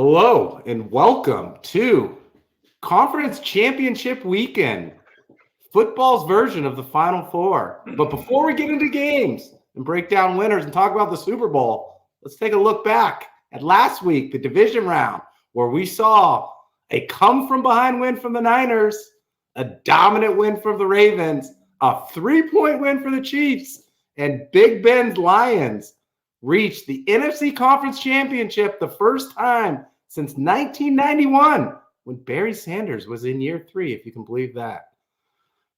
Hello and welcome to Conference Championship Weekend, football's version of the Final Four. But before we get into games and break down winners and talk about the Super Bowl, let's take a look back at last week, the division round, where we saw a come-from-behind win from the Niners, a dominant win from the Ravens, a three-point win for the Chiefs, and Big Ben's Lions reached the NFC Conference Championship the first time since 1991 when Barry Sanders was in year 3, if you can believe that.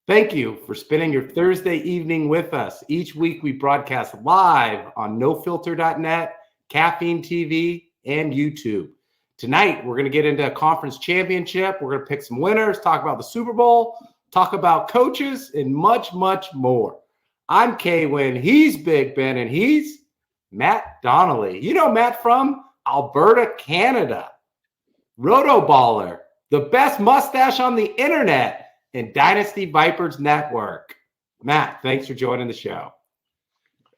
Thank you for spending your Thursday evening with us. Each week we broadcast live on nofilter.net, Caffeine TV, and YouTube. Tonight we're going to get into a conference championship. We're going to pick some winners, talk about the Super Bowl, talk about coaches, and much, much more. I'm K-Win, he's Big Ben, and he's Matt Donnelly. You know Matt from Alberta, Canada. Roto-baller, the best mustache on the internet, and Dynasty Vipers Network. Matt, thanks for joining the show.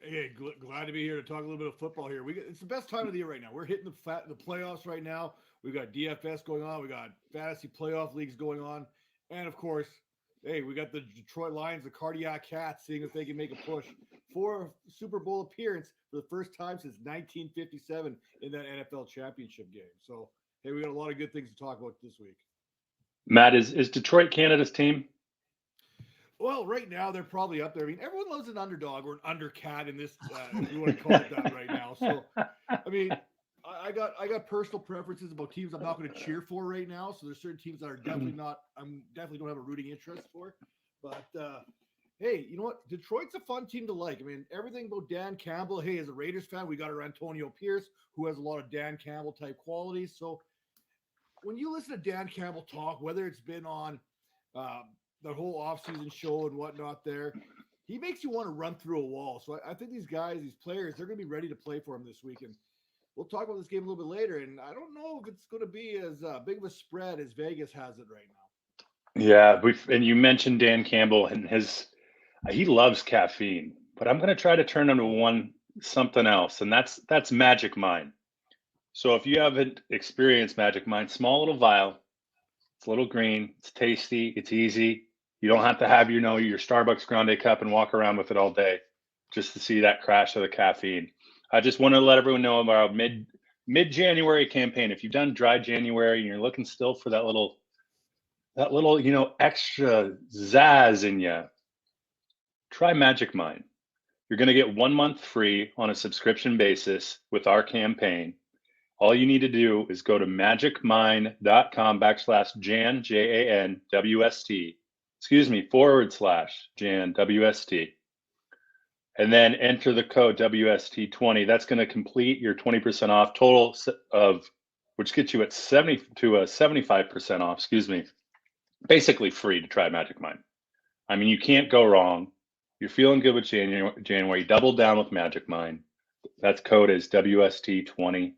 Hey, glad to be here to talk a little bit of football here. It's the best time of the year right now. We're hitting the playoffs right now. We've got DFS going on. We got fantasy playoff leagues going on. And, of course, hey, we got the Detroit Lions, the Cardiac Cats, seeing if they can make a push for a Super Bowl appearance for the first time since 1957 in that NFL championship game. So, hey, we got a lot of good things to talk about this week. Matt, is Detroit Canada's team? Well, right now they're probably up there. I mean, everyone loves an underdog or an undercat in this, if you want to call it that right now. So, I mean, I got personal preferences about teams I'm not going to cheer for right now. So there's certain teams that are definitely not. I'm definitely don't have a rooting interest for. But hey, you know what? Detroit's a fun team to like. I mean, everything about Dan Campbell. Hey, as a Raiders fan, we got our Antonio Pierce, who has a lot of Dan Campbell type qualities. So when you listen to Dan Campbell talk, whether it's been on the whole offseason show and whatnot there, he makes you want to run through a wall. So I think these guys, these players, they're going to be ready to play for him this weekend. We'll talk about this game a little bit later, and I don't know if it's going to be as big of a spread as Vegas has it right now. Yeah, and you mentioned Dan Campbell and he loves caffeine, but I'm going to try to turn him to something else, and that's Magic Mind. So if you haven't experienced Magic Mind, small little vial, it's a little green, it's tasty, it's easy. You don't have to have your Starbucks Grande cup and walk around with it all day just to see that crash of the caffeine. I just want to let everyone know about our mid-January campaign. If you've done dry January and you're looking still for that little extra zazz in you, try Magic Mind. You're going to get 1 month free on a subscription basis with our campaign. All you need to do is go to magicmind.com/Jan, JANWST, /Jan, WST. And then enter the code WST20. That's going to complete your 20% off total which gets you at 75% off, basically free to try Magic Mind. I mean, you can't go wrong. You're feeling good with January. Double down with Magic Mind. That code is WST20,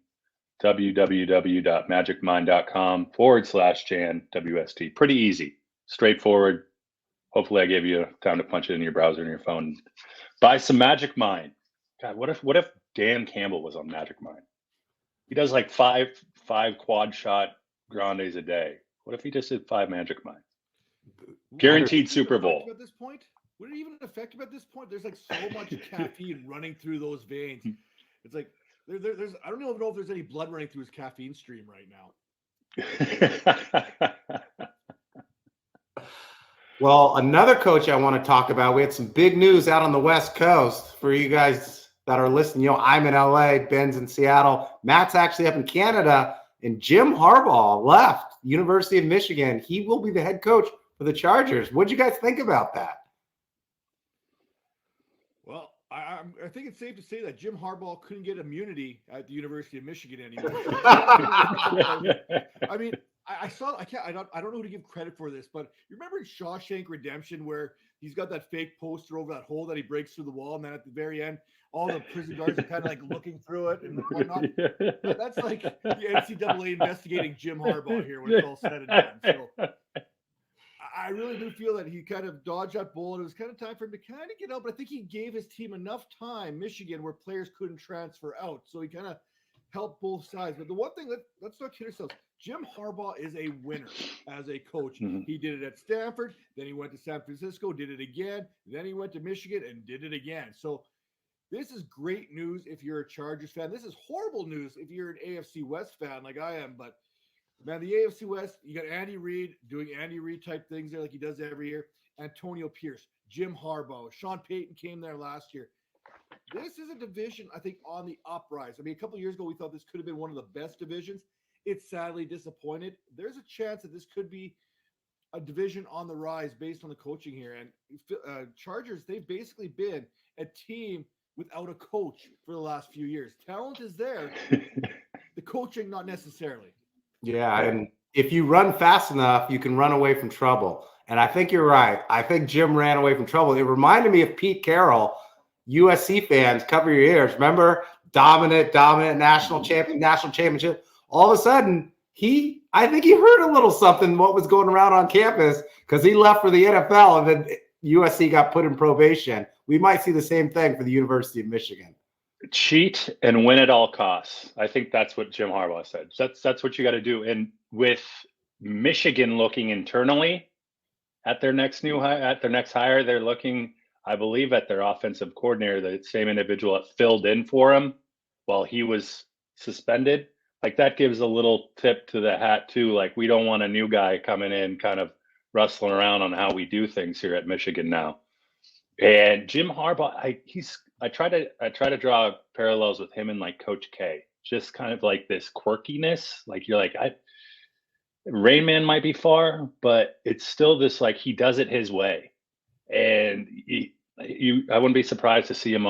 www.magicmind.com/Jan, WST. Pretty easy, straightforward. Hopefully I gave you time to punch it in your browser and your phone. Buy some Magic Mind. God, what if Dan Campbell was on Magic Mind? He does like five quad shot grandes a day. What if he just did 5 Magic Mind? Guaranteed Super Bowl. At this point, would it even affect him at this point? There's like so much caffeine running through those veins. It's like there's I don't even know if there's any blood running through his caffeine stream right now. Well, another coach I want to talk about, we had some big news out on the West Coast for you guys that are listening. I'm in LA, Ben's in Seattle, Matt's actually up in Canada, and Jim Harbaugh left University of Michigan. He will be the head coach for the Chargers. What'd you guys think about that? Well, I think it's safe to say that Jim Harbaugh couldn't get immunity at the University of Michigan anymore. I mean, I don't know who to give credit for this, but you remember in Shawshank Redemption where he's got that fake poster over that hole that he breaks through the wall, and then at the very end, all the prison guards are kind of like looking through it and whatnot. That's like the NCAA investigating Jim Harbaugh here when it's all said and done. So I really do feel that he kind of dodged that bullet. It was kind of time for him to kind of get out, but I think he gave his team enough time, Michigan, where players couldn't transfer out. So he kind of help both sides. But the one thing let's not kid ourselves. Jim Harbaugh is a winner as a coach. Mhm. He did it at Stanford, then he went to San Francisco, did it again, then he went to Michigan and did it again. So this is great news if you're a Chargers fan. This is horrible news if you're an AFC West fan like I am. But man, the AFC West, you got Andy Reid doing Andy Reid type things there like he does every year. Antonio Pierce, Jim Harbaugh, Sean Payton came there last year. This is a division, I think, on the uprise. I mean, a couple of years ago, we thought this could have been one of the best divisions. It's sadly disappointed. There's a chance that this could be a division on the rise based on the coaching here. And Chargers, they've basically been a team without a coach for the last few years. Talent is there, the coaching not necessarily. Yeah, and if you run fast enough, you can run away from trouble. And I think you're right. I think Jim ran away from trouble. It reminded me of Pete Carroll. USC fans, cover your ears. Remember, dominant national championship. All of a sudden, I think he heard a little something what was going around on campus because he left for the NFL and then USC got put in probation. We might see the same thing for the University of Michigan. Cheat and win at all costs. I think that's what Jim Harbaugh said. That's what you got to do. And with Michigan looking internally at their next hire, they're looking, I believe, at their offensive coordinator, the same individual that filled in for him while he was suspended. Like that gives a little tip to the hat too. Like we don't want a new guy coming in kind of rustling around on how we do things here at Michigan now. And Jim Harbaugh, I try to draw parallels with him and like Coach K, just kind of like this quirkiness. Like you're like, Rain Man might be far, but it's still this like he does it his way. And I wouldn't be surprised to see him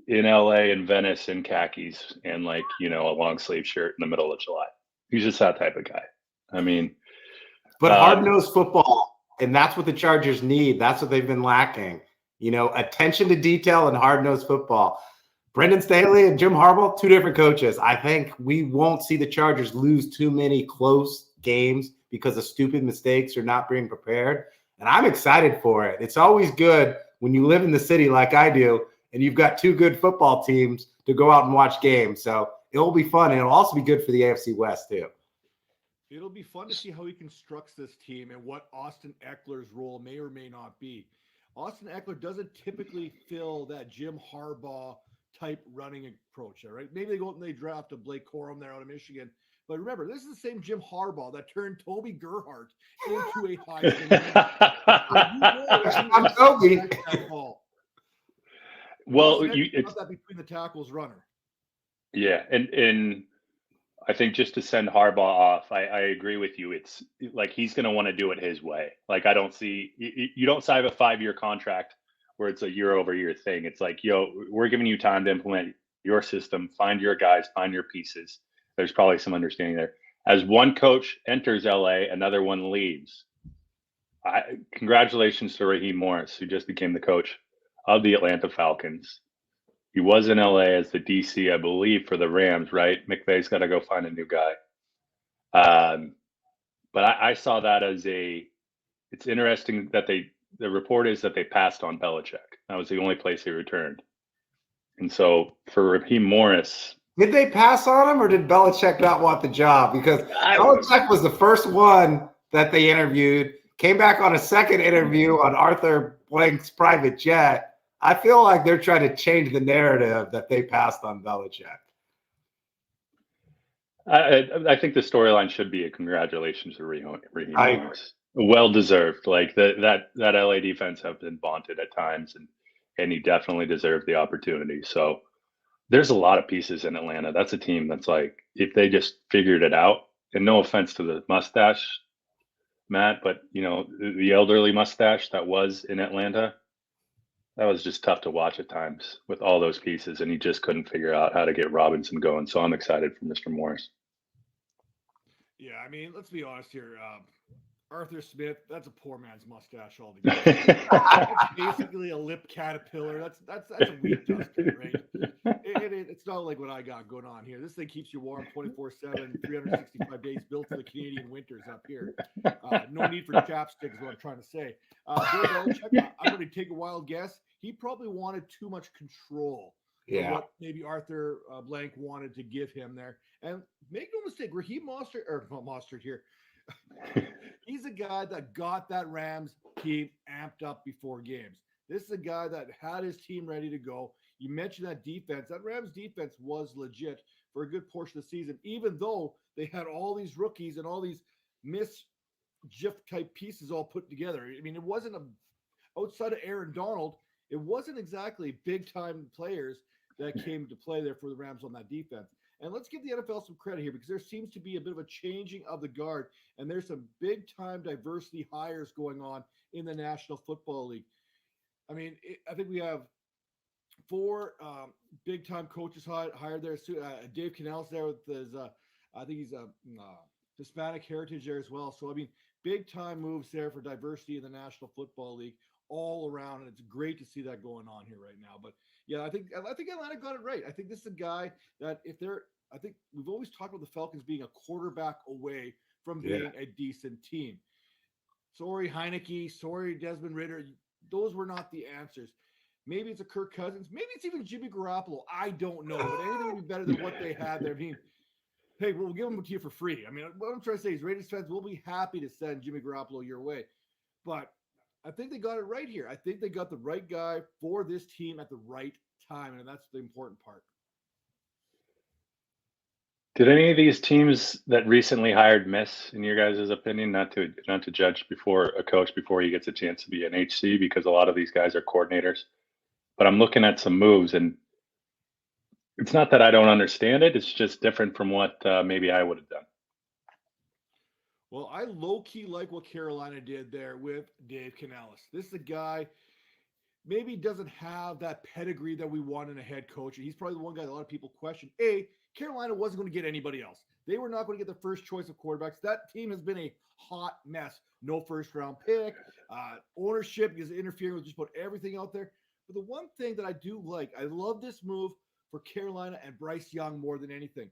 in LA and Venice in khakis and like, a long sleeve shirt in the middle of July. He's just that type of guy. I mean, but hard-nosed football, and that's what the Chargers need. That's what they've been lacking. Attention to detail and hard-nosed football. Brendan Staley and Jim Harbaugh, two different coaches. I think we won't see the Chargers lose too many close games because of stupid mistakes or not being prepared. And I'm excited for it. It's always good when you live in the city like I do and you've got two good football teams to go out and watch games. So it'll be fun, and it'll also be good for the AFC West too. It'll be fun to see how he constructs this team and what Austin Eckler's role may or may not be. Austin Eckler doesn't typically fill that Jim Harbaugh type running approach, all right? Maybe they go out and they draft a Blake Corum there out of Michigan. But remember, this is the same Jim Harbaugh that turned Toby Gerhart into a Heisman. I'm Toby. Well, it's that between the tackles runner. Yeah, and I think just to send Harbaugh off, I agree with you. It's like he's going to want to do it his way. Like I don't see you don't sign a 5-year contract where it's a year-over-year thing. It's like, we're giving you time to implement your system, find your guys, find your pieces. There's probably some understanding there. As one coach enters LA, another one leaves. Congratulations to Raheem Morris, who just became the coach of the Atlanta Falcons. He was in LA as the DC, I believe, for the Rams, right? McVay's got to go find a new guy. But I saw that as it's interesting that the report is that they passed on Belichick. That was the only place he returned. And so for Raheem Morris. Did they pass on him or did Belichick not want the job? Because Belichick was the first one that they interviewed, came back on a second interview on Arthur Blank's private jet. I feel like they're trying to change the narrative that they passed on Belichick. I think the storyline should be a congratulations to Raheem Morris. Well deserved. Like that LA defense have been vaunted at times, and he definitely deserved the opportunity. So there's a lot of pieces in Atlanta. That's a team that's like, if they just figured it out, and no offense to the mustache, Matt, but the elderly mustache that was in Atlanta, that was just tough to watch at times with all those pieces, and he just couldn't figure out how to get Robinson going. So I'm excited for Mr. Morris. Yeah, I mean, let's be honest here. Arthur Smith, that's a poor man's mustache altogether. It's basically a lip caterpillar. That's a weed dustpan, right? It's not like what I got going on here. This thing keeps you warm 24/7, 365 days, built for the Canadian winters up here. No need for chapstick is what I'm trying to say. Bill Belichick, I'm going to take a wild guess. He probably wanted too much control than what maybe Arthur Blank wanted to give him there. And make no mistake, Raheem Mostert here. He's a guy that got that Rams team amped up before games. This is a guy that had his team ready to go. You mentioned that defense. That Rams defense was legit for a good portion of the season, even though they had all these rookies and all these mischief type pieces all put together. I mean, it wasn't outside of Aaron Donald, it wasn't exactly big time players that came to play there for the Rams on that defense. And let's give the NFL some credit here, because there seems to be a bit of a changing of the guard, and there's some big time diversity hires going on in the National Football League. I mean, I think we have 4 big time coaches hired there. Dave Cannell's there with his, I think he's a Hispanic heritage there as well. So, I mean, big time moves there for diversity in the National Football League all around. And it's great to see that going on here right now. But yeah, I think Atlanta got it right. I think this is a guy that I think we've always talked about the Falcons being a quarterback away from being a decent team. Sorry, Heineke. Sorry, Desmond Ridder. Those were not the answers. Maybe it's a Kirk Cousins. Maybe it's even Jimmy Garoppolo. I don't know. But anything would be better than what they had there. I mean, hey, we'll give them to you for free. I mean, what I'm trying to say is Raiders fans will be happy to send Jimmy Garoppolo your way. But I think they got it right here. I think they got the right guy for this team at the right time. And that's the important part. Did any of these teams that recently hired miss, in your guys' opinion? Not to judge before a coach before he gets a chance to be an HC, because a lot of these guys are coordinators. But I'm looking at some moves, and it's not that I don't understand it. It's just different from what maybe I would have done. Well, I low-key like what Carolina did there with Dave Canales. This is a guy, maybe doesn't have that pedigree that we want in a head coach. He's probably the one guy that a lot of people question. Carolina wasn't going to get anybody else. They were not going to get the first choice of quarterbacks. That team has been a hot mess. No first-round pick. Ownership is interfering with just about everything out there. But the one thing that I do like, I love this move for Carolina and Bryce Young more than anything,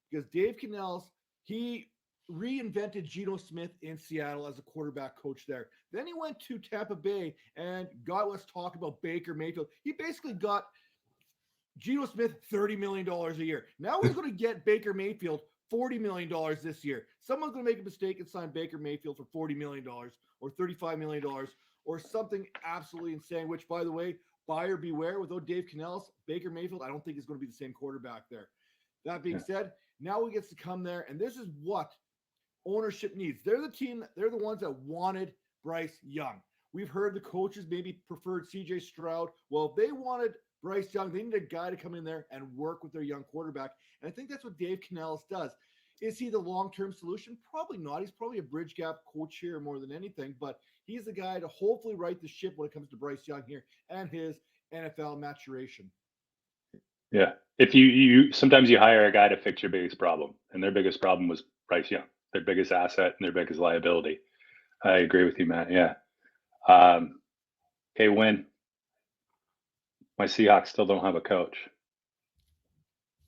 because Dave Canales, he reinvented Geno Smith in Seattle as a quarterback coach there. Then he went to Tampa Bay and got us talking about Baker Mayfield. He basically got Geno Smith $30 million a year. Now he's going to get Baker Mayfield $40 million this year. Someone's going to make a mistake and sign Baker Mayfield for $40 million or $35 million or something absolutely insane, which, by the way, buyer beware. Without Dave Canales, Baker Mayfield, I don't think is going to be the same quarterback there. That being said, now he gets to come there, and this is what ownership needs. They're the team, they're the ones that wanted Bryce Young. We've heard the coaches maybe preferred CJ Stroud. Well, if they wanted Bryce Young, they need a guy to come in there and work with their young quarterback. And I think that's what Dave Canales does. Is he the long-term solution? Probably not. He's probably a bridge gap coach here more than anything, but he's the guy to hopefully right the ship when it comes to Bryce Young here and his NFL maturation. Yeah. If you sometimes you hire a guy to fix your biggest problem, and their biggest problem was Bryce Young, their biggest asset and their biggest liability. I agree with you, Matt. Yeah. Hey, Win. My Seahawks still don't have a coach.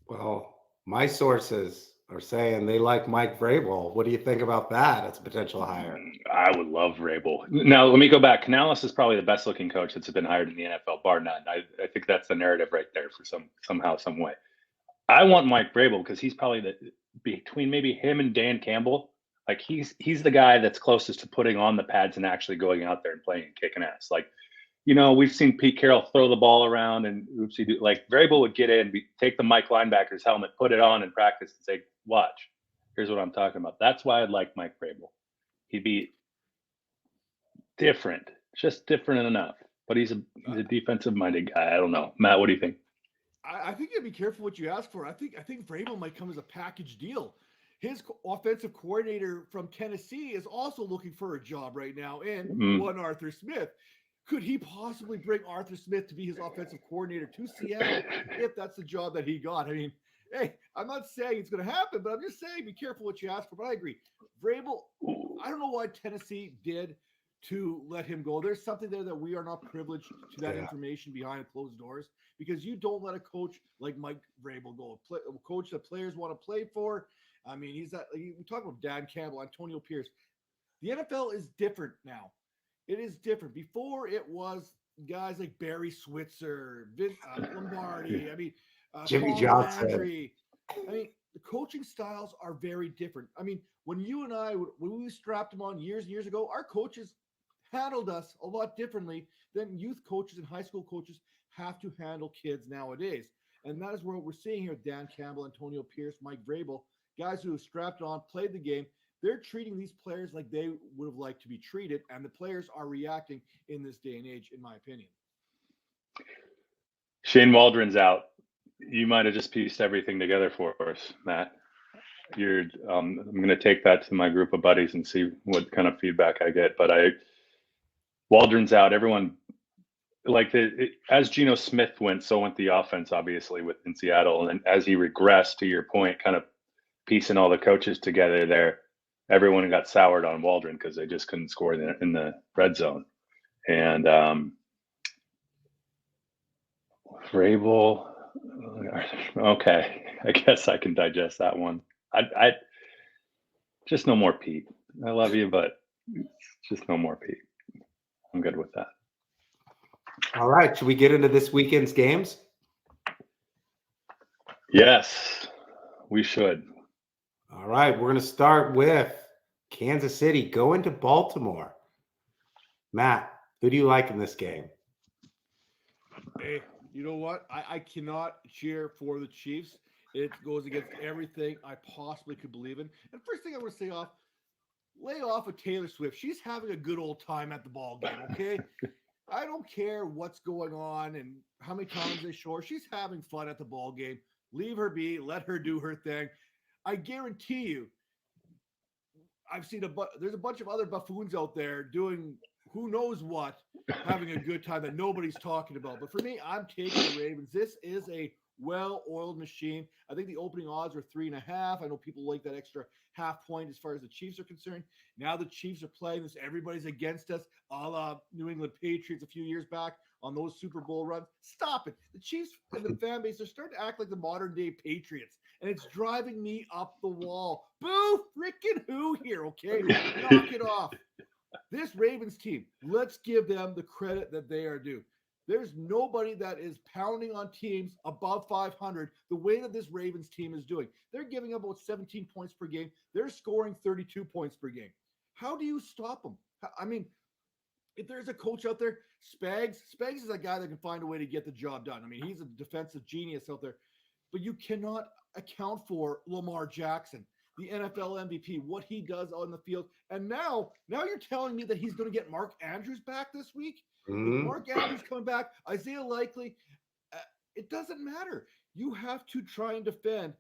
Well, my sources are saying they like Mike Vrabel. What do you think about that as a potential hire? I would love Vrabel. Now, let me go back. Canales is probably the best looking coach that's been hired in the NFL, bar none. I think that's the narrative right there for somehow, some way. I want Mike Vrabel because he's probably between maybe him and Dan Campbell. Like he's the guy that's closest to putting on the pads and actually going out there and playing and kicking ass. Like, we've seen Pete Carroll throw the ball around and oopsie do. Like Vrabel would get in, take the Mike linebacker's helmet, put it on in practice and say, watch, here's what I'm talking about. That's why I'd like Mike Vrabel. He'd be different, just different enough. But he's a defensive minded guy. I don't know. Matt, what do you think? I think you have to be careful what you ask for. I think Vrabel might come as a package deal. His offensive coordinator from Tennessee is also looking for a job right now in one Arthur Smith. Could he possibly bring Arthur Smith to be his offensive coordinator to Seattle if that's the job that he got? I mean, hey, I'm not saying it's going to happen, but I'm just saying be careful what you ask for. But I agree. Vrabel, I don't know why Tennessee did to let him go. There's something there that we are not privileged to that information behind closed doors, because you don't let a coach like Mike Vrabel go. A coach that players want to play for. I mean, we talk about Dan Campbell, Antonio Pierce. The NFL is different now. It is different. Before it was guys like Barry Switzer, Lombardi. I mean, Jimmy Tom Johnson. Landry. I mean, the coaching styles are very different. I mean, when you and I, when we strapped them on years and years ago, our coaches handled us a lot differently than youth coaches and high school coaches have to handle kids nowadays. And that is what we're seeing here with Dan Campbell, Antonio Pierce, Mike Vrabel, guys who have strapped on, played the game. They're treating these players like they would have liked to be treated, and the players are reacting in this day and age, in my opinion. Shane Waldron's out. You might have just pieced everything together for us, Matt. I'm going to take that to my group of buddies and see what kind of feedback I get. But Waldron's out. Everyone, as Geno Smith went, so went the offense, obviously, in Seattle. And as he regressed, to your point, kind of piecing all the coaches together there, everyone got soured on Waldron because they just couldn't score in the red zone. And Vrabel, okay, I guess I can digest that one. I just no more Pete. I love you, but just no more Pete. I'm good with that. All right. Should we get into this weekend's games? Yes, we should. All right. We're going to start with Kansas City going to Baltimore. Matt, who do you like in this game? Hey, you know what? I cannot cheer for the Chiefs. It goes against everything I possibly could believe in. And first thing I want to say lay off of Taylor Swift. She's having a good old time at the ball game, okay? I don't care what's going on and how many times they show her. She's having fun at the ball game. Leave her be. Let her do her thing. I guarantee you, I've seen there's a bunch of other buffoons out there doing who knows what, having a good time that nobody's talking about. But for me, I'm taking the Ravens. This is a well-oiled machine. I think the opening odds are 3.5. I know people like that extra half point as far as the Chiefs are concerned. Now the Chiefs are playing this. Everybody's against us, a la New England Patriots a few years back on those Super Bowl runs. Stop it. The Chiefs and the fan base are starting to act like the modern-day Patriots, and it's driving me up the wall. Boo freaking who here, okay? Knock it off. This Ravens team, let's give them the credit that they are due. There's nobody that is pounding on teams above 500 the way that this Ravens team is doing. They're giving up about 17 points per game. They're scoring 32 points per game. How do you stop them? I mean, if there's a coach out there, Spags is a guy that can find a way to get the job done. I mean, he's a defensive genius out there. But you cannot account for Lamar Jackson, the NFL MVP, what he does on the field. And now you're telling me that he's going to get Mark Andrews back this week? With Mark Andrews coming back, Isaiah Likely, it doesn't matter. You have to try and defend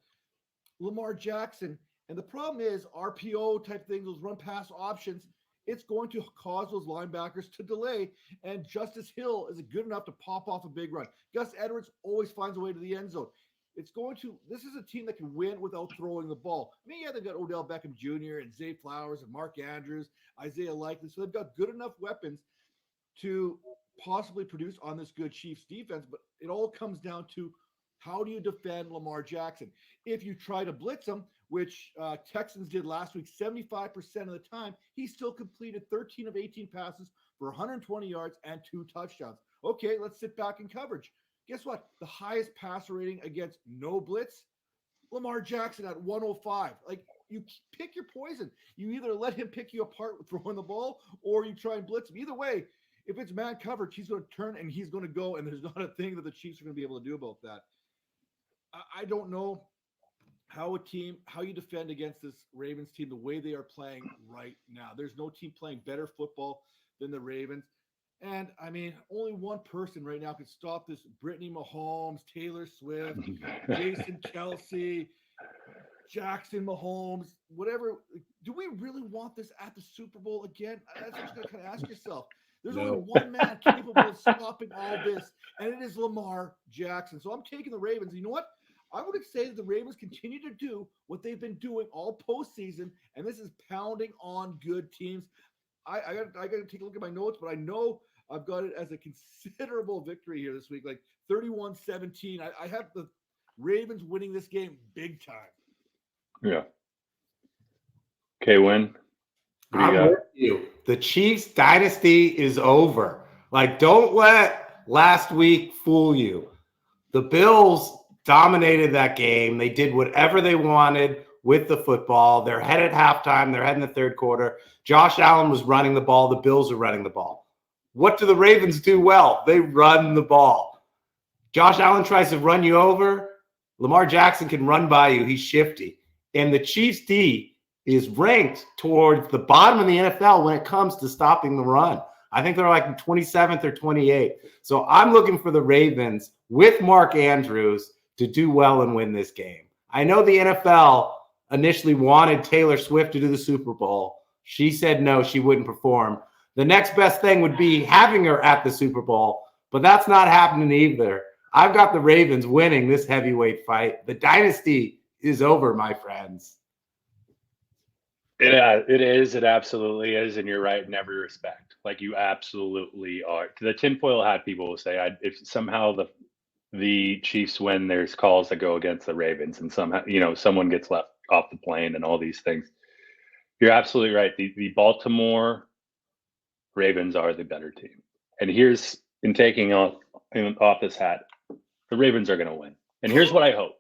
Lamar Jackson. And the problem is RPO type things, those run pass options, it's going to cause those linebackers to delay. And Justice Hill is good enough to pop off a big run. Gus Edwards always finds a way to the end zone. This is a team that can win without throwing the ball. I mean, yeah, they've got Odell Beckham Jr. and Zay Flowers and Mark Andrews, Isaiah Likely. So they've got good enough weapons to possibly produce on this good Chiefs defense, but it all comes down to how do you defend Lamar Jackson? If you try to blitz him, which Texans did last week, 75% of the time, he still completed 13 of 18 passes for 120 yards and 2 touchdowns. Okay, let's sit back in coverage. Guess what? The highest passer rating against no blitz, Lamar Jackson at 105. Like, you pick your poison. You either let him pick you apart with throwing the ball, or you try and blitz him. Either way, if it's man coverage, he's going to turn and he's going to go, and there's not a thing that the Chiefs are going to be able to do about that. I don't know how you defend against this Ravens team the way they are playing right now. There's no team playing better football than the Ravens. And, I mean, only one person right now can stop this Brittany Mahomes, Taylor Swift, Jason Kelsey, Jackson Mahomes, whatever. Do we really want this at the Super Bowl again? That's what you got to kind of ask yourself. There's only one man capable of stopping all this, and it is Lamar Jackson. So I'm taking the Ravens. You know what? I would say that the Ravens continue to do what they've been doing all postseason, and this is pounding on good teams. I got to take a look at my notes, but I know I've got it as a considerable victory here this week, like 31-17. I have the Ravens winning this game big time. Yeah. Okay, Win. I'm with you. The Chiefs dynasty is over. Like, don't let last week fool you. The Bills dominated that game. They did whatever they wanted with the football. They're ahead at halftime. They're ahead in the third quarter. Josh Allen was running the ball. The Bills are running the ball. What do the Ravens do well? They run the ball. Josh Allen tries to run you over. Lamar Jackson can run by you. He's shifty. And the Chiefs D is ranked towards the bottom of the NFL when it comes to stopping the run. I think they're like 27th or 28th. So I'm looking for the Ravens with Mark Andrews to do well and win this game. I know the NFL initially wanted Taylor Swift to do the Super Bowl. She said no, she wouldn't perform. The next best thing would be having her at the Super Bowl, but that's not happening either. I've got the Ravens winning this heavyweight fight. The dynasty is over, my friends. It is. It absolutely is. And you're right in every respect. Like, you absolutely are. The tinfoil hat people will say, if somehow the Chiefs win, there's calls that go against the Ravens, and somehow, someone gets left off the plane and all these things. You're absolutely right. The Baltimore Ravens are the better team. And here's, in taking off this hat, the Ravens are going to win. And here's what I hope.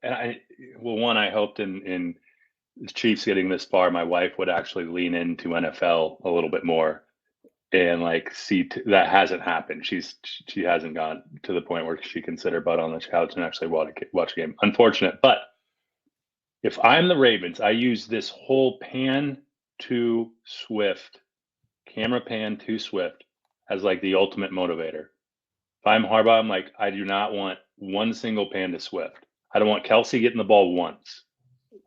And I hoped in the Chiefs getting this far, my wife would actually lean into NFL a little bit more and see that hasn't happened. She hasn't gone to the point where she can sit her butt on the couch and actually watch a game. Unfortunate. But if I'm the Ravens, I use this whole camera pan to Swift as the ultimate motivator. If I'm Harbaugh, I'm I do not want one single pan to Swift. I don't want Kelsey getting the ball once.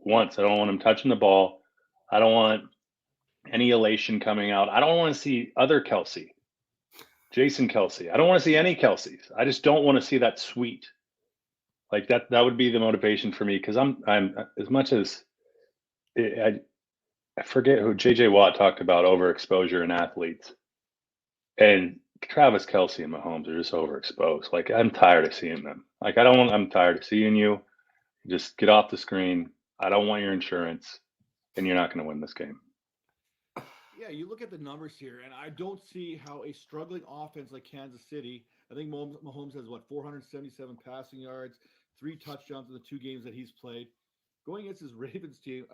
I don't want him touching the ball. I don't want any elation coming out. I don't want to see other Kelsey, Jason Kelsey. I don't want to see any Kelseys. I just don't want to see that sweet. That would be the motivation for me, because I'm as much as I forget who JJ Watt talked about overexposure in athletes, and Travis Kelsey and Mahomes are just overexposed. I'm tired of seeing them. I'm tired of seeing you. Just get off the screen. I don't want your insurance, and you're not going to win this game. Yeah, you look at the numbers here, and I don't see how a struggling offense like Kansas City, I think Mahomes has 477 passing yards, 3 touchdowns in the 2 games that he's played. Going against his Ravens team,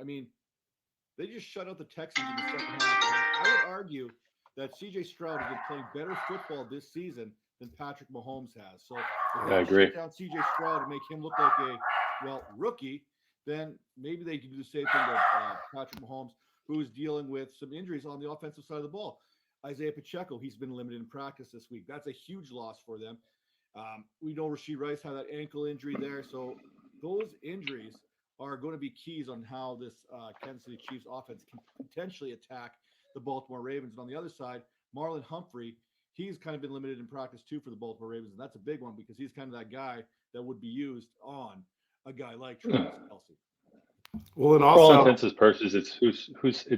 they just shut out the Texans in the second half. I would argue that C.J. Stroud has been playing better football this season than Patrick Mahomes has. So if they shut down C.J. Stroud and make him look like a rookie, then maybe they can do the same thing to Patrick Mahomes, who is dealing with some injuries on the offensive side of the ball. Isaiah Pacheco, he's been limited in practice this week. That's a huge loss for them. We know Rashee Rice had that ankle injury there. So those injuries are going to be keys on how this Kansas City Chiefs offense can potentially attack the Baltimore Ravens. And on the other side, Marlon Humphrey, he's kind of been limited in practice too for the Baltimore Ravens. And that's a big one, because he's kind of that guy that would be used on a guy like Travis Kelsey. Well, and for also, all intents and purposes, it's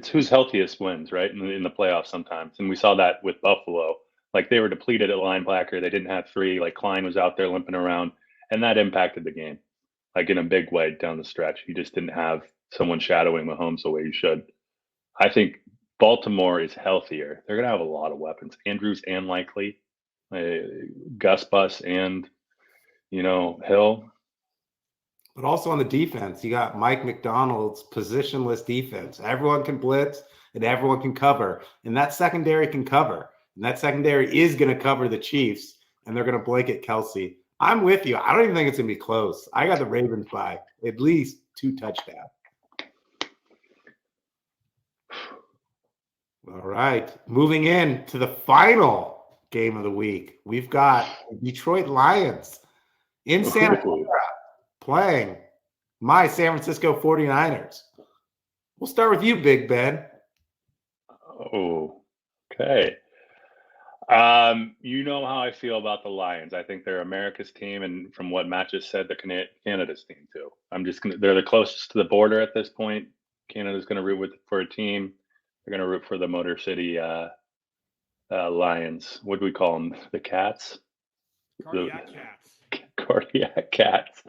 who's healthiest wins, right? In the playoffs sometimes, and we saw that with Buffalo. They were depleted at linebacker. They didn't have 3. Klein was out there limping around, and that impacted the game, in a big way down the stretch. You just didn't have someone shadowing Mahomes the way you should. I think Baltimore is healthier. They're going to have a lot of weapons. Andrews and Likely, Gus Bus and Hill. but also on the defense, you got Mike McDonald's positionless defense. Everyone can blitz and everyone can cover, and that secondary can cover. And that secondary is going to cover the Chiefs, and they're going to blanket Kelsey. I'm with you. I don't even think it's going to be close. I got the Ravens by at least 2 touchdowns. All right. Moving in to the final game of the week, we've got Detroit Lions in Santa Clara playing my San Francisco 49ers. We'll start with you, Big Ben. Oh, okay. You know how I feel about the Lions. I think they're America's team, and from what Matt just said, they're Canada's team too. They're the closest to the border at this point. Canada's going to root for a team. They're going to root for the Motor City Lions. What do we call them? The Cats? Cardiac Cats. Cardiac Cats.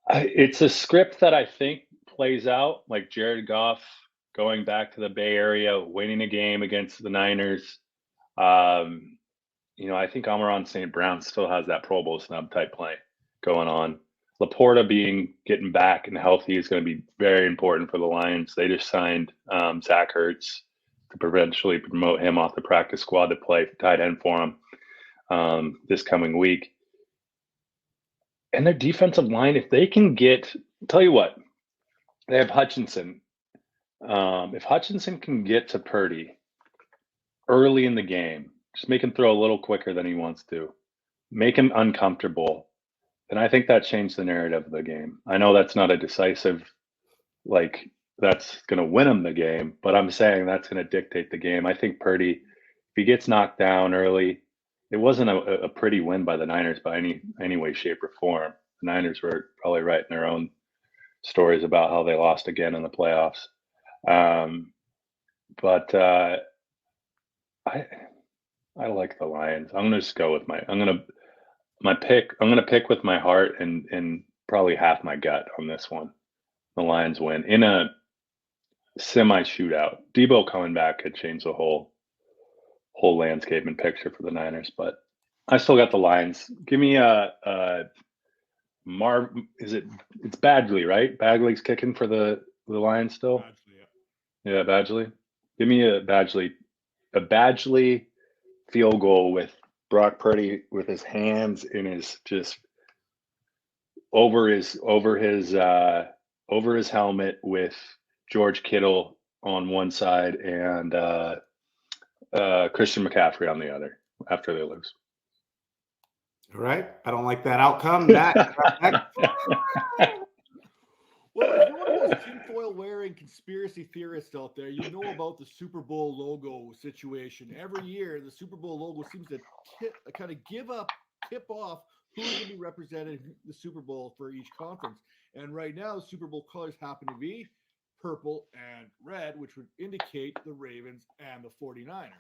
It's a script that I think plays out. Jared Goff going back to the Bay Area, winning a game against the Niners. I think Amon-Ra St. Brown still has that Pro Bowl snub type play going on. Laporta getting back and healthy is going to be very important for the Lions. They just signed Zach Ertz to potentially promote him off the practice squad to play tight end for him this coming week. And their defensive line, if they can tell you what, they have Hutchinson. If Hutchinson can get to Purdy early in the game, just make him throw a little quicker than he wants to, make him uncomfortable, then I think that changed the narrative of the game. I know that's not a decisive, that's going to win him the game, but I'm saying that's going to dictate the game. I think Purdy, if he gets knocked down early, it wasn't a pretty win by the Niners by any way, shape, or form. The Niners were probably writing their own stories about how they lost again in the playoffs. But I like the Lions. I'm gonna just go with I'm gonna pick with my heart and probably half my gut on this one. The Lions win in a semi shootout. Debo coming back could change the whole landscape and picture for the Niners, but I still got the Lions. Give me it's Badgley, right? Badgley's kicking for the Lions still. Yeah, Badgley. Give me a Badgley field goal with Brock Purdy with his hands in his just over his helmet with George Kittle on one side and Christian McCaffrey on the other after they lose. All right. I don't like that outcome. Matt. Well, if you're one of those tinfoil wearing conspiracy theorists out there, you know about the Super Bowl logo situation. Every year, the Super Bowl logo seems to tip off who's going to be represented in the Super Bowl for each conference. And right now, the Super Bowl colors happen to be purple and red, which would indicate the Ravens and the 49ers.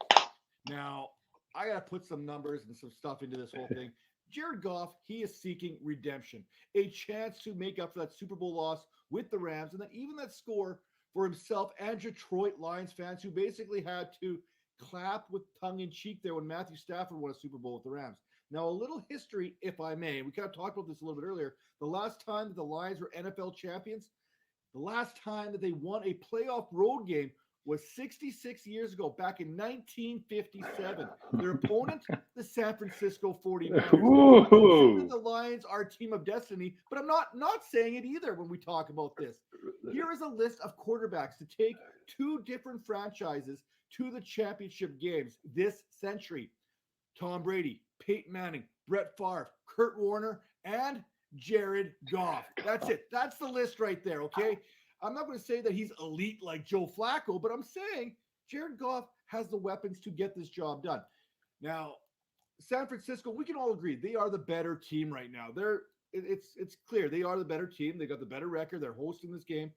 Now, I got to put some numbers and some stuff into this whole thing. Jared Goff, he is seeking redemption, a chance to make up for that Super Bowl loss with the Rams, and then even that score for himself and Detroit Lions fans who basically had to clap with tongue-in-cheek there when Matthew Stafford won a Super Bowl with the Rams. Now, a little history, if I may. We kind of talked about this a little bit earlier. The last time that the Lions were NFL champions, the last time that they won a playoff road game was 66 years ago, back in 1957. Their opponent, the San Francisco 49ers. The Lions are a team of destiny, but I'm not saying it either when we talk about this. Here is a list of quarterbacks to take two different franchises to the championship games this century. Tom Brady, Peyton Manning, Brett Favre, Kurt Warner, and Jared Goff. That's it. That's the list right there, okay? I'm not going to say that he's elite like Joe Flacco, but I'm saying Jared Goff has the weapons to get this job done. Now, San Francisco, we can all agree they are the better team right now. It's clear they are the better team. They got the better record. They're hosting this game.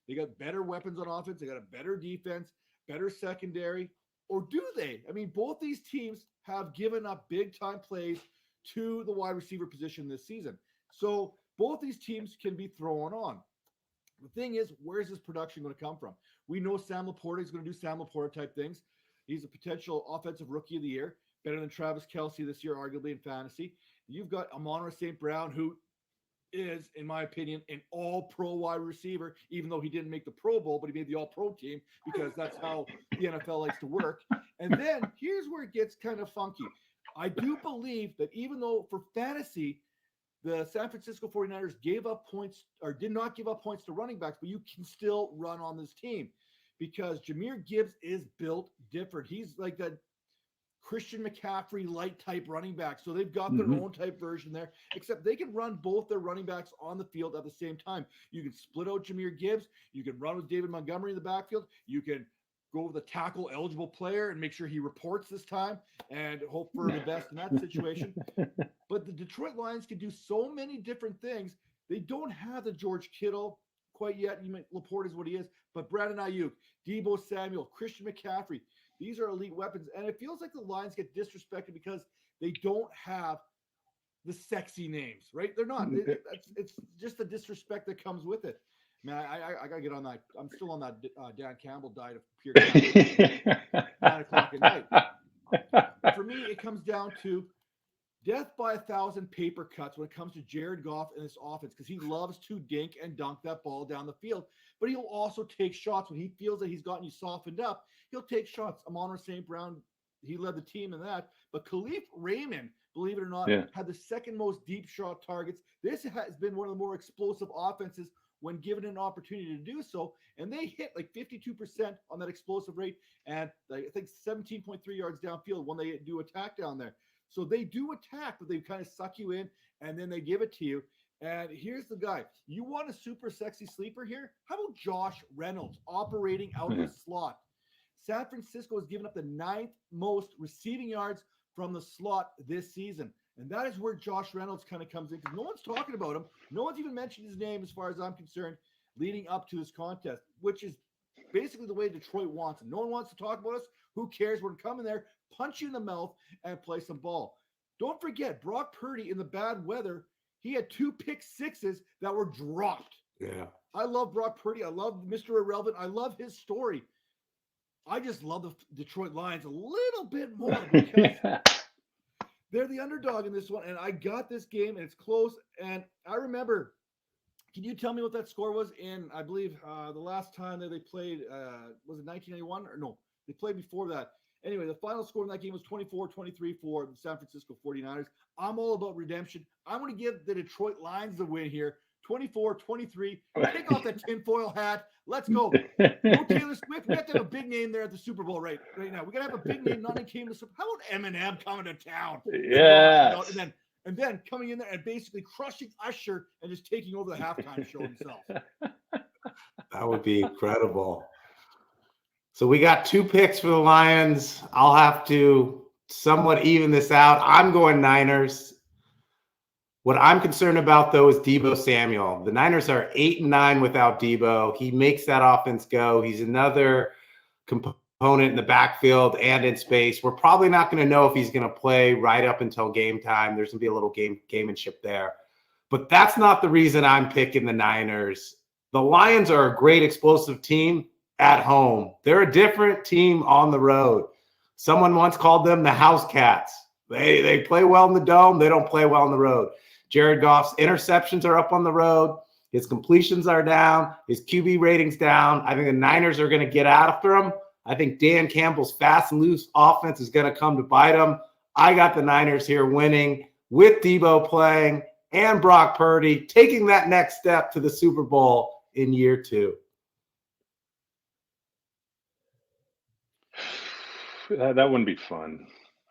They got better weapons on offense. They got a better defense, better secondary. Or do they? I mean, both these teams have given up big-time plays to the wide receiver position this season. So both these teams can be thrown on. The thing is, where's this production going to come from? We know Sam Laporta is going to do Sam Laporta type things. He's a potential offensive rookie of the year, better than Travis Kelce this year, arguably in fantasy. You've got Amon-Ra St. Brown, who is, in my opinion, an all-pro wide receiver, even though he didn't make the Pro Bowl, but he made the all-pro team because that's how the NFL likes to work. And then here's where it gets kind of funky. I do believe that even though for fantasy, the San Francisco 49ers gave up points or did not give up points to running backs, but you can still run on this team because Jahmyr Gibbs is built different. He's like that Christian McCaffrey light type running back. So they've got their own type version there, except they can run both their running backs on the field at the same time. You can split out Jahmyr Gibbs. You can run with David Montgomery in the backfield. You can go with a tackle eligible player and make sure he reports this time and hope for the best in that situation. But the Detroit Lions can do so many different things. They don't have the George Kittle quite yet. Laporte is what he is, but Brandon Ayuk, Deebo Samuel, Christian McCaffrey, these are elite weapons. And it feels like the Lions get disrespected because they don't have the sexy names, right? They're not. It's just the disrespect that comes with it. Man, I gotta get on that. I'm still on that Dan Campbell diet of pure Campbell, 9 o'clock at night. But for me, it comes down to death by 1,000 paper cuts when it comes to Jared Goff and this offense, because he loves to dink and dunk that ball down the field. But he'll also take shots when he feels that he's gotten you softened up. He'll take shots. Amon St. Brown, he led the team in that. But Khalif Raymond, believe it or not, had the second most deep shot targets. This has been one of the more explosive offenses when given an opportunity to do so. And they hit like 52% on that explosive rate. And I think 17.3 yards downfield when they do attack down there. So they do attack, but they kind of suck you in and then they give it to you. And here's the guy. You want a super sexy sleeper here? How about Josh Reynolds operating out of the slot? San Francisco has given up the 9th most receiving yards from the slot this season. And that is where Josh Reynolds kind of comes in, because no one's talking about him. No one's even mentioned his name as far as I'm concerned leading up to this contest, which is basically the way Detroit wants him. No one wants to talk about us. Who cares? We're coming there, punch you in the mouth, and play some ball. Don't forget, Brock Purdy in the bad weather, he had 2 pick sixes that were dropped. Yeah. I love Brock Purdy. I love Mr. Irrelevant. I love his story. I just love the Detroit Lions a little bit more because they're the underdog in this one. And I got this game, and it's close. And I remember, can you tell me what that score was in, I believe, the last time that they played, was it 1991? Or no, they played before that. Anyway, the final score in that game was 24-23 for the San Francisco 49ers. I'm all about redemption. I'm going to give the Detroit Lions the win here. 24-23. Take off that tinfoil hat. Let's go. No Taylor Swift. We have to have a big name there at the Super Bowl right now. We got to have a big name. None came to the Super Bowl. How about Eminem coming to town? Yeah. And then coming in there and basically crushing Usher and just taking over the halftime show himself. That would be incredible. So we got 2 picks for the Lions. I'll have to somewhat even this out. I'm going Niners. What I'm concerned about, though, is Deebo Samuel. The Niners are 8-9 without Deebo. He makes that offense go. He's another component in the backfield and in space. We're probably not going to know if he's going to play right up until game time. There's going to be a little gamemanship there. But that's not the reason I'm picking the Niners. The Lions are a great explosive team at home. They're a different team on the road. Someone once called them the house cats. They play well in the dome. They don't play well on the road. Jared Goff's interceptions are up on the road. His completions are down. His QB rating's down. I think the Niners are going to get after him. I think Dan Campbell's fast and loose offense is going to come to bite him. I got the Niners here winning with Deebo playing and Brock Purdy taking that next step to the Super Bowl in year 2. That wouldn't be fun.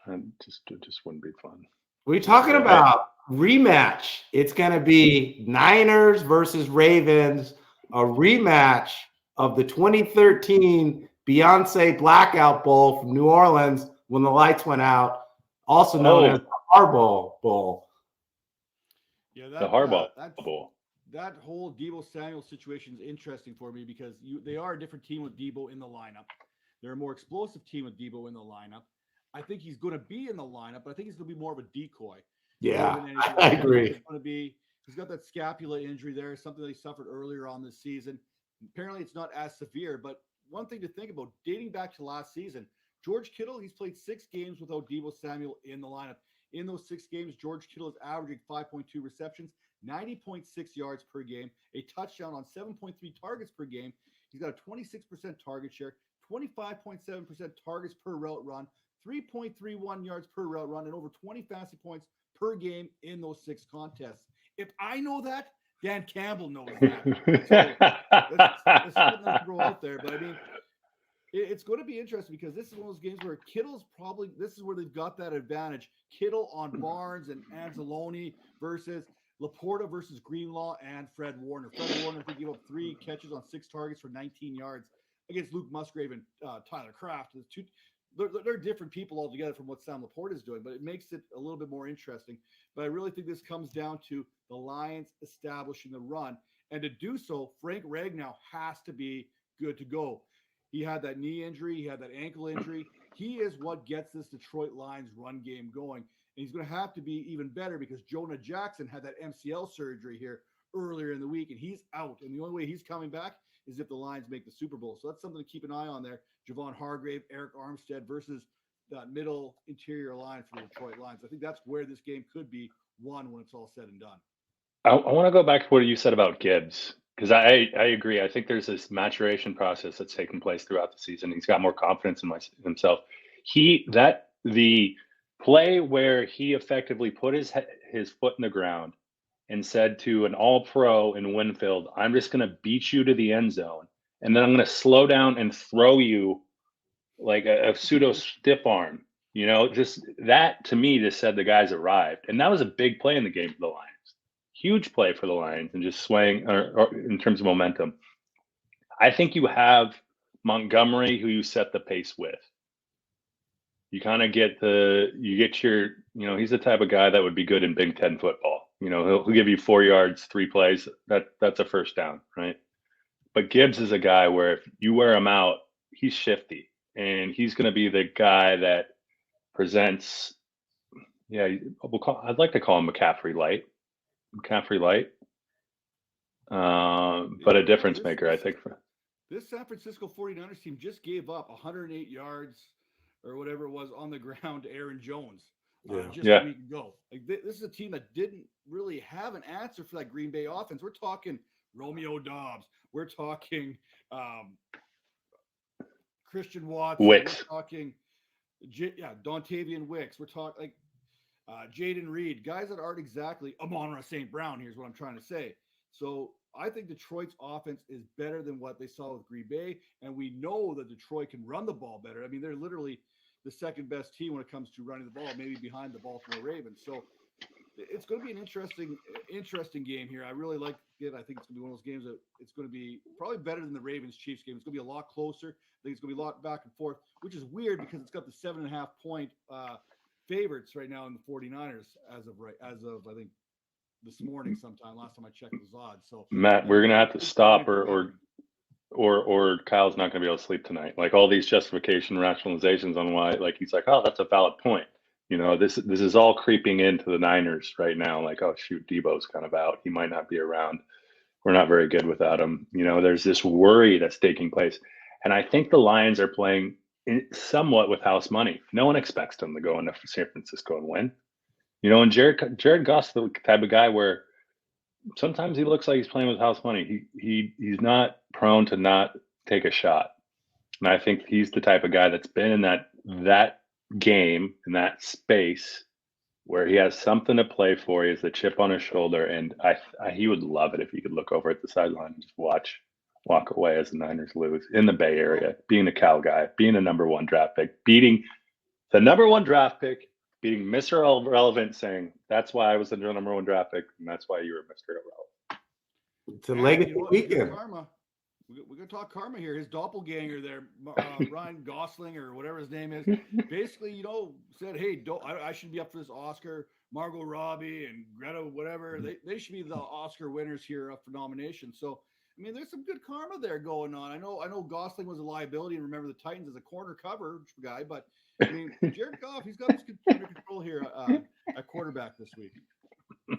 It just wouldn't be fun. What are you talking about? Rematch. It's going to be Niners versus Ravens, a rematch of the 2013 Beyonce Blackout Bowl from New Orleans when the lights went out, also known as the Harbaugh Bowl. Yeah, the Harbaugh Bowl. That whole Deebo Samuel situation is interesting for me because they are a different team with Deebo in the lineup. They're a more explosive team with Deebo in the lineup. I think he's going to be in the lineup, but I think he's going to be more of a decoy. Yeah, I agree. He's got that scapula injury there, something that he suffered earlier on this season. Apparently, it's not as severe, but one thing to think about, dating back to last season, George Kittle, he's played 6 games without Deebo Samuel in the lineup. In those 6 games, George Kittle is averaging 5.2 receptions, 90.6 yards per game, a touchdown on 7.3 targets per game. He's got a 26% target share, 25.7% targets per route run, 3.31 yards per route run, and over 20 fantasy points per game in those 6 contests. If I know that, Dan Campbell knows that. So that's something to throw out there. But I mean, it's going to be interesting because this is one of those games where Kittle's probably, this is where they've got that advantage. Kittle on Barnes and Anzalone versus Laporta versus Greenlaw and Fred Warner. Fred Warner, I think, gave up 3 catches on 6 targets for 19 yards against Luke Musgrave and Tyler Kraft. They're different people altogether from what Sam Laporta is doing, but it makes it a little bit more interesting. But I really think this comes down to the Lions establishing the run. And to do so, Frank Ragnow has to be good to go. He had that knee injury. He had that ankle injury. He is what gets this Detroit Lions run game going. And he's going to have to be even better because Jonah Jackson had that MCL surgery here earlier in the week, and he's out. And the only way he's coming back is if the Lions make the Super Bowl. So that's something to keep an eye on there. Javon Hargrave, Eric Armstead versus that middle interior line for the Detroit Lions. I think that's where this game could be won when it's all said and done. I want to go back to what you said about Gibbs, because I agree. I think there's this maturation process that's taken place throughout the season. He's got more confidence in himself. The play where he effectively put his foot in the ground and said to an all-pro in Winfield, "I'm just going to beat you to the end zone, and then I'm going to slow down and throw you like a pseudo stiff arm." You know, just that to me just said the guy's arrived, and that was a big play in the game for the Lions. Huge play for the Lions, and just swaying or in terms of momentum. I think you have Montgomery, who you set the pace with. You kind of get he's the type of guy that would be good in Big Ten football. You know, he'll give you 4 yards, 3 plays. That's a first down, right? But Gibbs is a guy where if you wear him out, he's shifty, and he's going to be the guy that presents. Yeah, I'd like to call him McCaffrey light, but a difference maker, I think. This San Francisco 49ers team just gave up 108 yards or whatever it was on the ground to Aaron Jones just a week ago. Like, this is a team that didn't really have an answer for that Green Bay offense. We're talking Romeo Doubs. We're talking Christian Watson. Wicks. We're talking Dontavian Wicks. We're talking Jaden Reed, guys that aren't exactly Amon-Ra St. Brown. Here's what I'm trying to say. So I think Detroit's offense is better than what they saw with Green Bay, and we know that Detroit can run the ball better. I mean, they're literally the second best team when it comes to running the ball, maybe behind the Baltimore Ravens. So it's going to be an interesting game here. I really like it. I think it's going to be one of those games that it's going to be probably better than the Ravens-Chiefs game. It's going to be a lot closer. I think it's going to be a lot back and forth, which is weird because it's got the 7.5 point favorites right now in the 49ers as of I think this morning sometime. Last time I checked those odds. So Matt, we're gonna have to stop or Kyle's not gonna be able to sleep tonight. Like all these justification rationalizations on why, like he's like, oh, that's a valid point. You know, this is all creeping into the Niners right now. Like, oh shoot, Debo's kind of out. He might not be around. We're not very good without him. You know, there's this worry that's taking place. And I think the Lions are playing somewhat with house money. No one expects them to go into San Francisco and win. You know, and Jared Goff's the type of guy where sometimes he looks like he's playing with house money. He's not prone to not take a shot. And I think he's the type of guy that's been in that game, in that space, where he has something to play for. He has the chip on his shoulder, and he would love it if he could look over at the sideline and just walk away as the Niners lose in the Bay Area, being the Cal guy, being the number 1 draft pick, beating the number 1 draft pick, being Mr. Irrelevant, saying that's why I was the number 1 draft pick, and that's why you were Mr. Irrelevant. It's a legacy weekend. Karma. We're going to talk karma here. His doppelganger there, Ryan Gosling or whatever his name is, basically, you know, said, hey, I should be up for this Oscar. Margot Robbie and Greta, whatever, they should be the Oscar winners here up for nomination. So, I mean, there's some good karma there going on. I know Gosling was a liability, and remember the Titans as a corner cover guy, but I mean, Jared Goff, he's got his under control here at quarterback this week.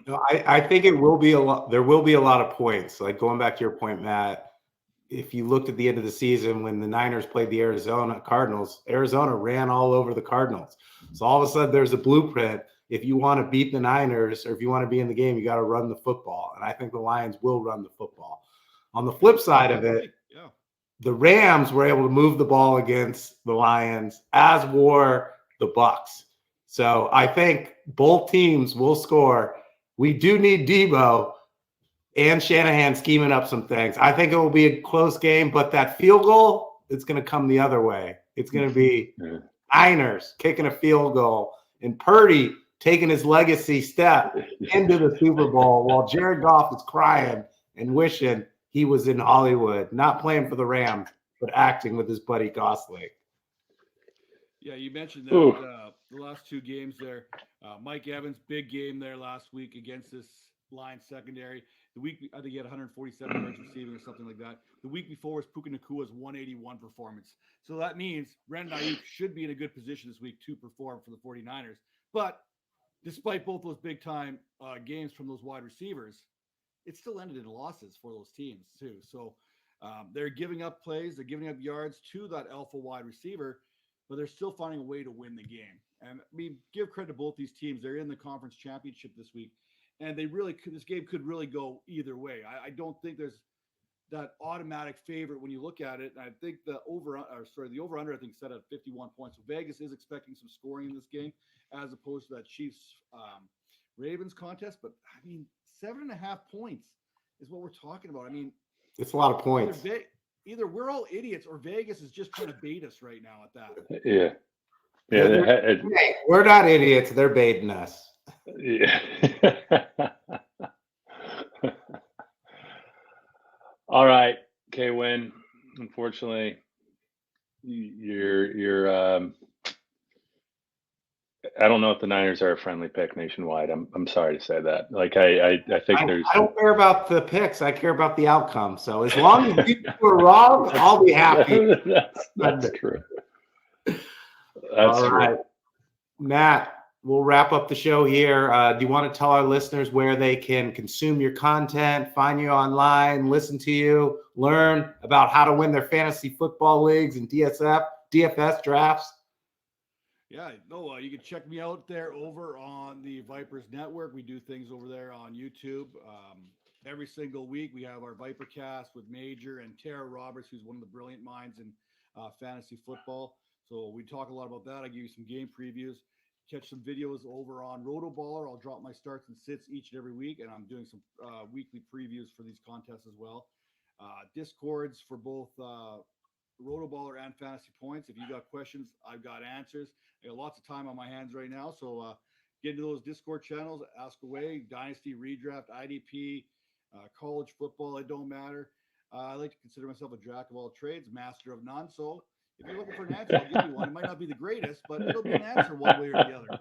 No, I think it will be a lot. There will be a lot of points. Like going back to your point, Matt, if you looked at the end of the season when the Niners played the Arizona Cardinals, Arizona ran all over the Cardinals. So all of a sudden there's a blueprint. If you want to beat the Niners or if you want to be in the game, you got to run the football. And I think the Lions will run the football. On the flip side of it, the Rams were able to move the ball against the Lions, as were the Bucs. So I think both teams will score. We do need Debo and Shanahan scheming up some things. I think it will be a close game, but that field goal, it's going to come the other way. It's going to be Niners kicking a field goal and Purdy taking his legacy step into the Super Bowl while Jared Goff is crying and wishing he was in Hollywood, not playing for the Rams, but acting with his buddy Gosling. Yeah, you mentioned that the last 2 games there. Mike Evans, big game there last week against this Lions secondary. The week, I think he had 147 yards receiving or something like that. The week before was Puka Nakua's 181 performance. So that means Brandon Ayuk should be in a good position this week to perform for the 49ers. But despite both those big-time games from those wide receivers, it still ended in losses for those teams too. So they're giving up plays, they're giving up yards to that alpha wide receiver, but they're still finding a way to win the game. And I mean, give credit to both these teams. They're in the conference championship this week, and they really could. This game could really go either way. I don't think there's that automatic favorite when you look at it. And I think the over under, I think, set at 51 points. So Vegas is expecting some scoring in this game, as opposed to that Chiefs Ravens contest. But I mean, 7.5 points is what we're talking about. I mean, it's a lot of points. Either we're all idiots or Vegas is just trying to bait us right now at that. Yeah. Hey, we're not idiots. They're baiting us. Yeah. All right, K-Win. Unfortunately, you're I don't know if the Niners are a friendly pick nationwide. I'm sorry to say that. Like I think I don't care about the picks. I care about the outcome. So as long as you are wrong, I'll be happy. That's true. That's all right, true. Matt. We'll wrap up the show here. Do you want to tell our listeners where they can consume your content, find you online, listen to you, learn about how to win their fantasy football leagues and DFS drafts? Yeah, no, you can check me out there over on the Vipers Network. We do things over there on YouTube. Every single week, we have our Vipercast with Major and Tara Roberts, who's one of the brilliant minds in fantasy football. So we talk a lot about that. I give you some game previews. Catch some videos over on Rotoballer. I'll drop my starts and sits each and every week, and I'm doing some weekly previews for these contests as well. Discords for both Rotoballer and Fantasy Points. If you got questions, I've got answers. I got lots of time on my hands right now, so get into those Discord channels, ask away. Dynasty, redraft, IDP, college football, it don't matter. I like to consider myself a jack of all trades, master of none. So if you're looking for an answer, I'll give you one. It might not be the greatest, but it'll be an answer one way or the other.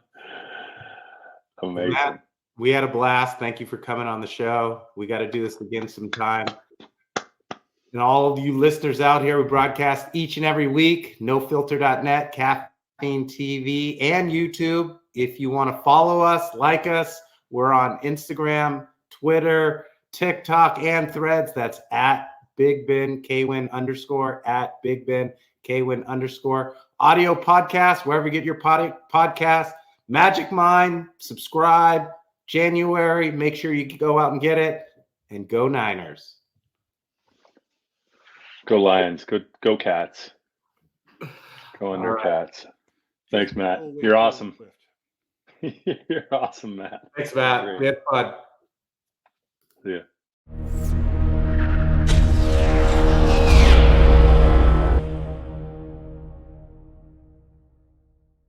Amazing. Matt, we had a blast. Thank you for coming on the show. We got to do this again sometime. And all of you listeners out here, we broadcast each and every week. NoFilter.net, Caffeine TV, and YouTube. If you want to follow us, like us, we're on Instagram, Twitter, TikTok, and Threads. That's at Big Ben Kwin _ at Big Ben Kwin _ audio podcast, wherever you get your podcast. Magic Mind, subscribe. January, make sure you go out and get it. And go Niners. Go Lions. Go Cats. Go Under Cats. Thanks, Matt. You're awesome. You're awesome, Matt. Thanks, Matt. We had fun. See ya.